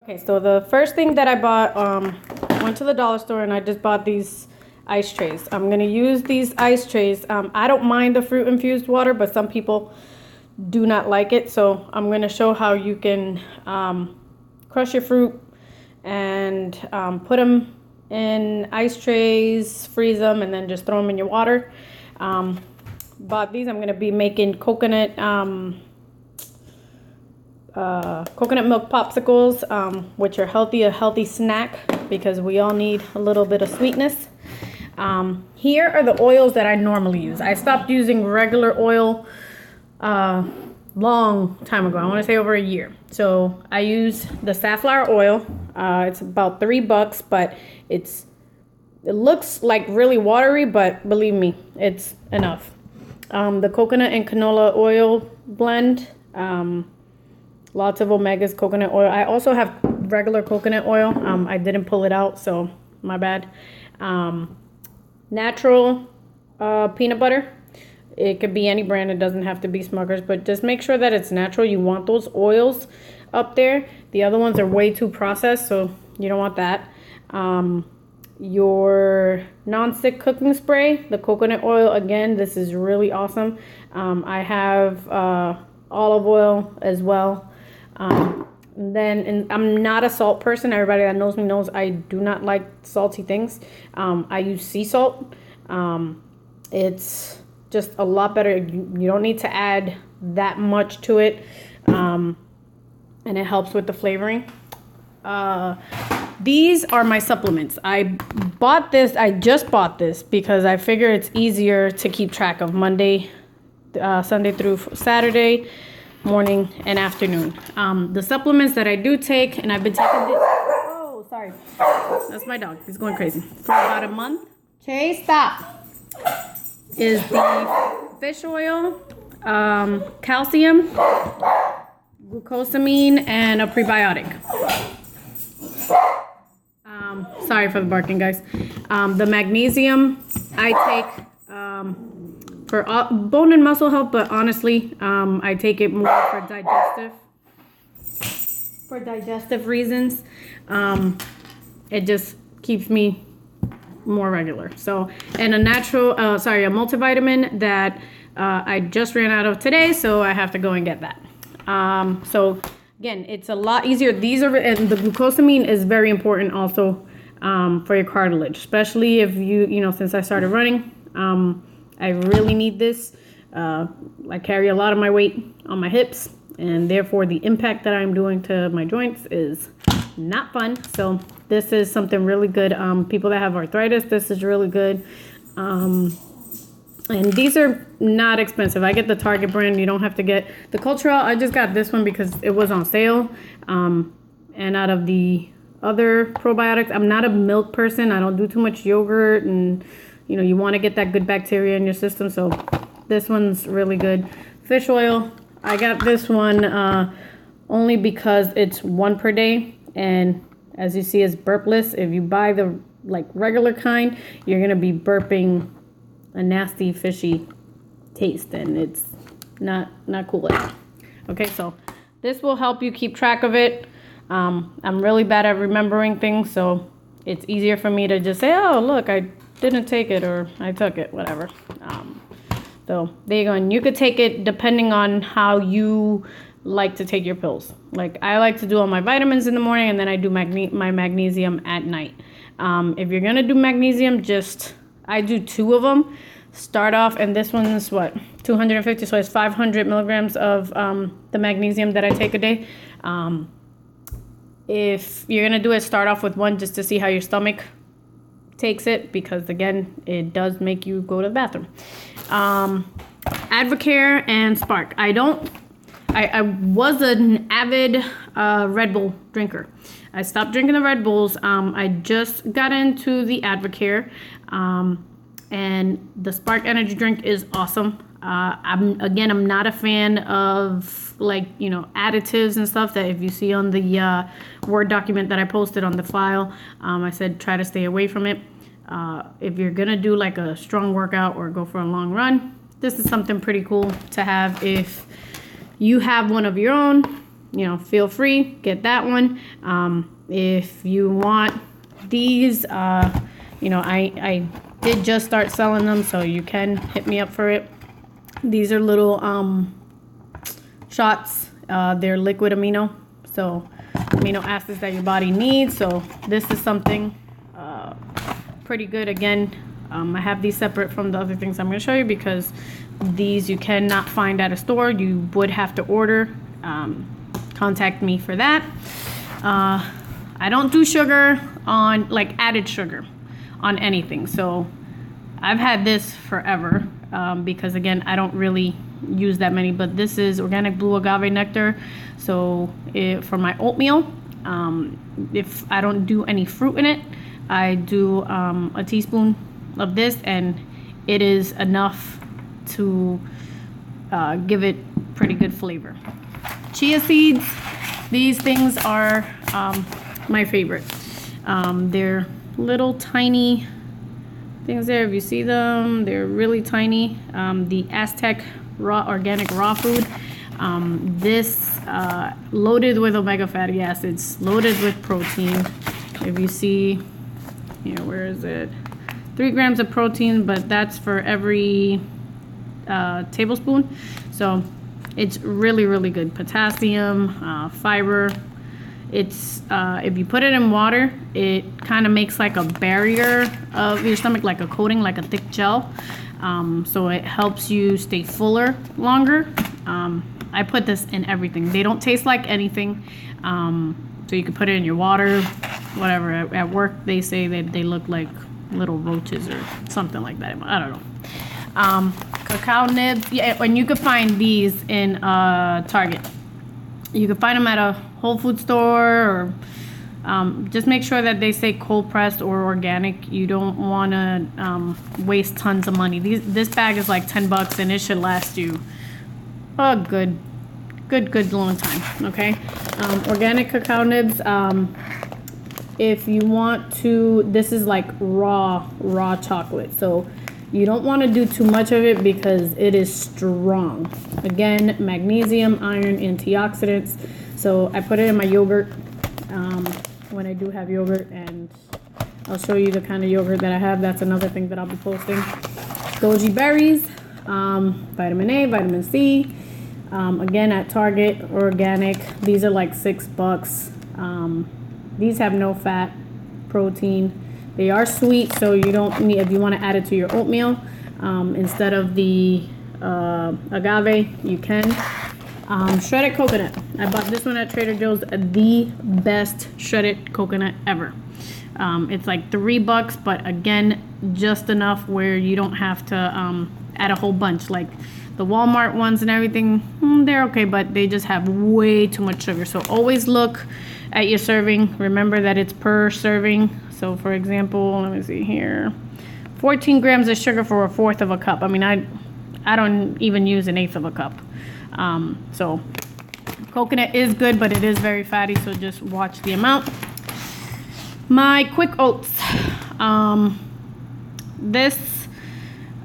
Okay, so the first thing that I bought, went to the dollar store and I just bought these ice trays. I'm gonna use these ice trays. I don't mind the fruit infused water, but some people do not like it. So I'm gonna show how you can crush your fruit and put them in ice trays, freeze them, and then just throw them in your water. Bought these. I'm gonna be making coconut milk popsicles, which are a healthy snack because we all need a little bit of sweetness. Here are the oils that I normally use. I stopped using regular oil long time ago. I want to say over a year. So I use the safflower oil. It's about $3, but it looks like really watery, but believe me, it's enough. The coconut and canola oil blend. Lots of omegas, coconut oil. I also have regular coconut oil. I didn't pull it out, so my bad. Natural peanut butter. It could be any brand. It doesn't have to be Smucker's, but just make sure that it's natural. You want those oils up there. The other ones are way too processed, so you don't want that. Your non-stick cooking spray, the coconut oil. Again, this is really awesome. I have olive oil as well. And I'm not a salt person. Everybody that knows me knows I do not like salty things. I use sea salt. It's just a lot better. You don't need to add that much to it. And it helps with the flavoring. These are my supplements. I just bought this because I figure it's easier to keep track of Sunday through Saturday, morning and afternoon. The supplements that I do take, and I've been taking this. Oh, sorry. That's my dog. He's going crazy. For about a month. Chase, stop. Is the fish oil, calcium, glucosamine, and a prebiotic. Sorry for the barking, guys. The magnesium I take for bone and muscle health, but honestly, I take it more for digestive reasons. It just keeps me more regular. So, and a multivitamin that I just ran out of today, so I have to go and get that. So again, it's a lot easier. And the glucosamine is very important also for your cartilage, especially if since I started running, I really need this. I carry a lot of my weight on my hips, and therefore the impact that I'm doing to my joints is not fun. So this is something really good. People that have arthritis, this is really good. And these are not expensive. I get the Target brand. You don't have to get the Cultural. I just got this one because it was on sale. And out of the other probiotics, I'm not a milk person. I don't do too much yogurt, and you want to get that good bacteria in your system. So this one's really good. Fish oil. I got this one only because it's one per day, and as you see, it's burpless. If you buy the regular kind, you're gonna be burping a nasty fishy taste, and it's not cool at all. Okay, so this will help you keep track of it. I'm really bad at remembering things, so it's easier for me to just say, oh look, I didn't take it, or I took it, whatever. So there you go. And you could take it depending on how you like to take your pills. Like I like to do all my vitamins in the morning, and then I do my magnesium at night. If you're gonna do magnesium, I do 2 of them. Start off, and this one's 250, so it's 500 milligrams of the magnesium that I take a day. If you're gonna do it, start off with 1 just to see how your stomach takes it, because again, it does make you go to the bathroom. Advocare and Spark. I was an avid Red Bull drinker. I stopped drinking the Red Bulls. I just got into the Advocare, and the Spark energy drink is awesome. I'm not a fan of additives and stuff that if you see on the Word document that I posted on the file, I said try to stay away from it. If you're gonna do a strong workout or go for a long run, this is something pretty cool to have. If you have one of your own, feel free, get that one. If you want these, I did just start selling them, so you can hit me up for it. These are little shots. They're liquid amino, so amino acids that your body needs. So this is something pretty good. Again, I have these separate from the other things I'm going to show you because these you cannot find at a store. You would have to order. Contact me for that. I don't do sugar on, like, added sugar on anything. So I've had this forever because, again, I don't really use that many. But this is organic blue agave nectar. So for my oatmeal, if I don't do any fruit in it, I do a teaspoon of this, and it is enough to give it pretty good flavor. Chia seeds, these things are my favorite. They're little tiny things there. If you see them, they're really tiny. The Aztec organic raw food. This loaded with omega fatty acids, loaded with protein. If you see here, where is it? 3 grams of protein, but that's for every tablespoon. So it's really, really good. Potassium, fiber. It's if you put it in water, it kind of makes like a barrier of your stomach, like a coating, like a thick gel. So it helps you stay fuller longer. I put this in everything. They don't taste like anything. So you can put it in your water, whatever. At work, they say that they look like little roaches or something like that. I don't know. Cacao nibs. Yeah, and you can find these in Target. You can find them at a Whole Food store, or just make sure that they say cold pressed or organic. You don't want to waste tons of money. This bag is like $10, and it should last you a good long time. Okay. Organic cacao nibs. If you want to, this is like raw chocolate, so you don't want to do too much of it because it is strong. Again, magnesium, iron, antioxidants. So I put it in my yogurt when I do have yogurt, and I'll show you the kind of yogurt that I have. That's another thing that I'll be posting. Goji berries, vitamin A, vitamin C. Again, at Target, organic. These are like $6. These have no fat, protein. They are sweet, so you don't need, if you want to add it to your oatmeal instead of the agave, you can. Shredded coconut. I bought this one at Trader Joe's. The best shredded coconut ever. It's like $3, but again, just enough where you don't have to add a whole bunch. Like the Walmart ones and everything, they're okay, but they just have way too much sugar. So always look at your serving. Remember that it's per serving. So for example, let me see here, 14 grams of sugar for 1/4 of a cup. I mean, I don't even use 1/8 of a cup. So coconut is good, but it is very fatty, so just watch the amount. My quick oats. This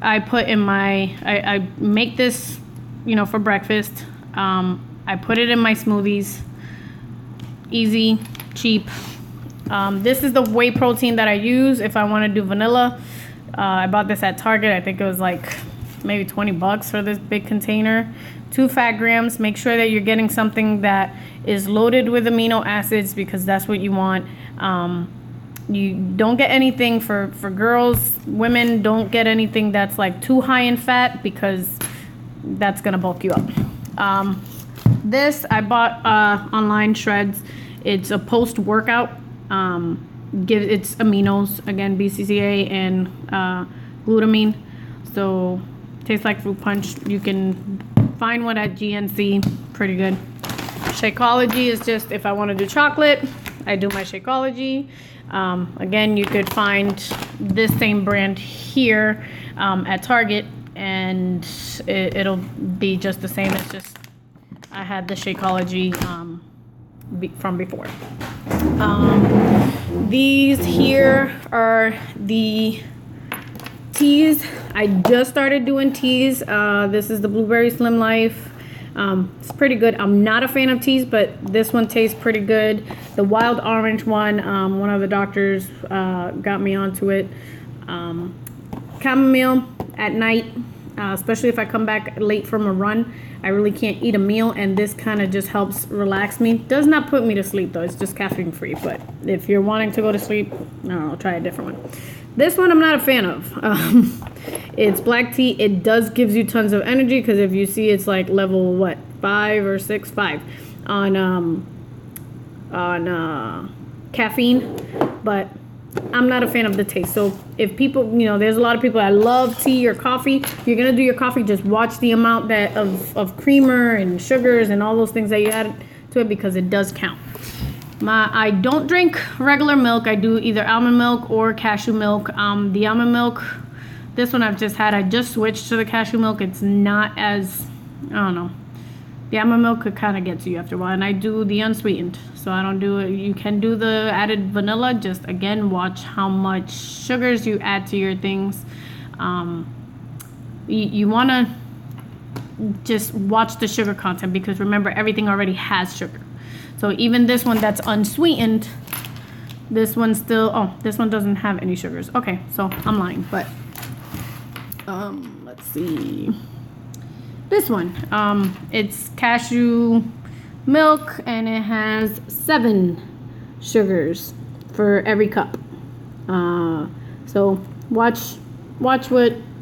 I put in my, I make this, for breakfast. I put it in my smoothies. Easy, cheap. This is the whey protein that I use if I want to do vanilla. I bought this at Target. I think it was like maybe $20 for this big container. 2 fat grams. Make sure that you're getting something that is loaded with amino acids because that's what you want. You don't get anything for girls. Women, don't get anything that's like too high in fat because that's gonna bulk you up. This I bought online, Shreds. It's a post-workout. It's aminos, again, BCAA and glutamine. So tastes like fruit punch. You can find one at GNC, pretty good. Shakeology is just if I want to do chocolate, I do my Shakeology. Again, you could find this same brand here at Target, and it'll be just the same. It's just I had the Shakeology from before. These here are the teas. I just started doing teas. This is the Blueberry Slim Life. It's pretty good. I'm not a fan of teas, but this one tastes pretty good. The wild orange one, one of the doctors got me onto it. Chamomile at night, especially if I come back late from a run. I really can't eat a meal, and this kind of just helps relax me. Does not put me to sleep though. It's just caffeine free. But if you're wanting to go to sleep, I don't know, try a different one. This one I'm not a fan of. It's black tea. It does gives you tons of energy because if you see, it's like level what, 5 or 6, 5 on caffeine, but I'm not a fan of the taste. So if people, you know, there's a lot of people that love tea or coffee. If you're gonna do your coffee, just watch the amount that of creamer and sugars and all those things that you add to it, because it does count. I don't drink regular milk. I do either almond milk or cashew milk. The almond milk, this one I've just had. I just switched to the cashew milk. It's not as, I don't know. The almond milk could kind of get to you after a while, and I do the unsweetened. So I don't do it. You can do the added vanilla. Just again, watch how much sugars you add to your things. You want to just watch the sugar content, because remember, everything already has sugar. So even this one that's unsweetened, this one still, oh, this one doesn't have any sugars. Okay, so I'm lying, but let's see. This one, it's cashew milk, and it has 7 sugars for every cup. So watch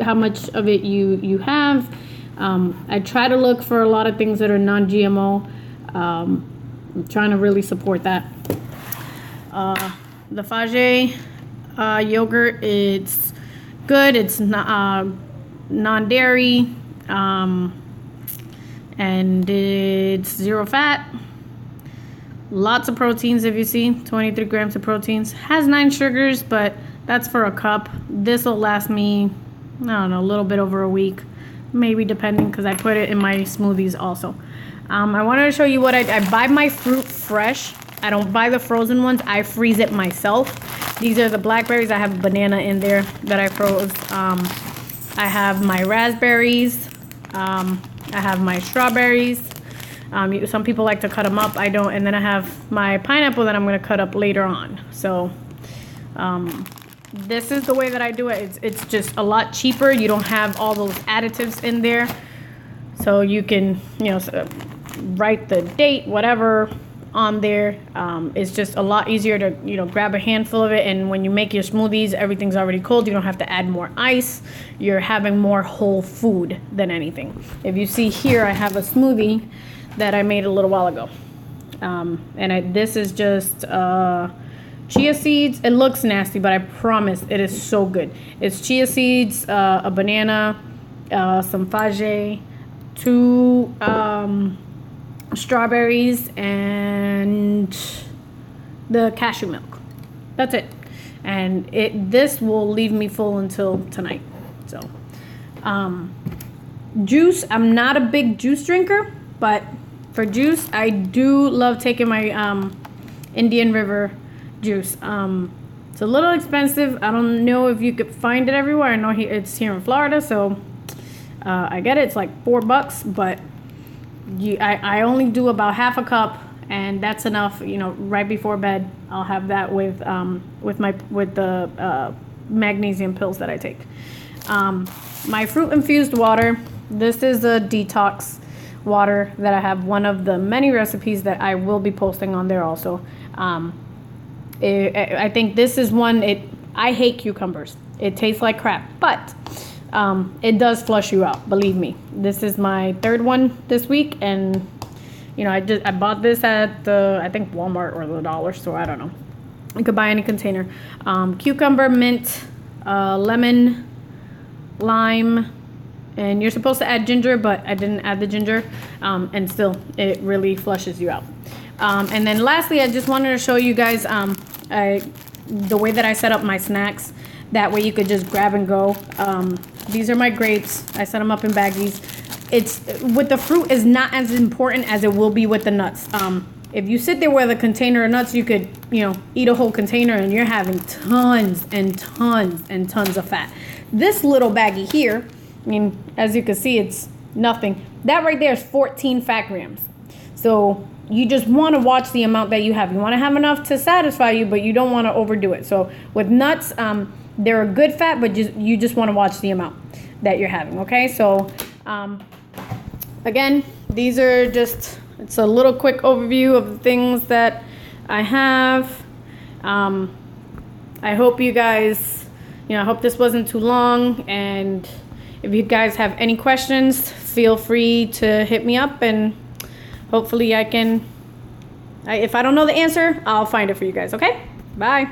how much of it you have. I try to look for a lot of things that are non-GMO. I'm trying to really support that. The Fage yogurt, it's good. It's non-dairy, and it's 0 fat. Lots of proteins, if you see, 23 grams of proteins. Has 9 sugars, but that's for a cup. This will last me, I don't know, a little bit over a week, maybe, depending, because I put it in my smoothies also. I wanted to show you what I buy my fruit fresh. I don't buy the frozen ones. I freeze it myself. These are the blackberries. I have a banana in there that I froze. I have my raspberries. I have my strawberries. Some people like to cut them up. I don't. And then I have my pineapple that I'm going to cut up later on. So this is the way that I do it. It's just a lot cheaper. You don't have all those additives in there. So you can, you know, write the date, whatever, on there. It's just a lot easier to, you know, grab a handful of it, and when you make your smoothies, everything's already cold. You don't have to add more ice. You're having more whole food than anything. If you see here, I have a smoothie that I made a little while ago, and this is just chia seeds. It looks nasty, but I promise it is so good. It's chia seeds, a banana, some Fage, 2 strawberries, and the cashew milk. That's it. And this will leave me full until tonight. So juice, I'm not a big juice drinker, but for juice, I do love taking my Indian River juice. It's a little expensive. I don't know if you could find it everywhere. I know it's here in Florida, so I get it. It's like $4, but I only do about half a cup, and that's enough. You know, right before bed, I'll have that with the magnesium pills that I take. My fruit infused water. This is a detox water that I have, one of the many recipes that I will be posting on there also. I think this is one. I hate cucumbers. It tastes like crap, but it does flush you out, believe me. This is my 3rd one this week, and you know, I bought this at I think Walmart or the dollar store. I don't know. You could buy any container. Cucumber, mint, lemon, lime, and you're supposed to add ginger, but I didn't add the ginger, and still it really flushes you out. And then lastly, I just wanted to show you guys the way that I set up my snacks. That way you could just grab and go. These are my grapes. I set them up in baggies. It's with the fruit is not as important as it will be with the nuts. If you sit there with a container of nuts, you could, you know, eat a whole container, and you're having tons and tons and tons of fat. This little baggie here, I mean, as you can see, it's nothing. That right there is 14 fat grams. So you just want to watch the amount that you have. You want to have enough to satisfy you, but you don't want to overdo it. So with nuts, they're a good fat, but you just want to watch the amount that you're having, okay? So again, these are just, it's a little quick overview of the things that I have. I hope you guys, I hope this wasn't too long, and if you guys have any questions, feel free to hit me up, and hopefully if I don't know the answer, I'll find it for you guys, okay? Bye.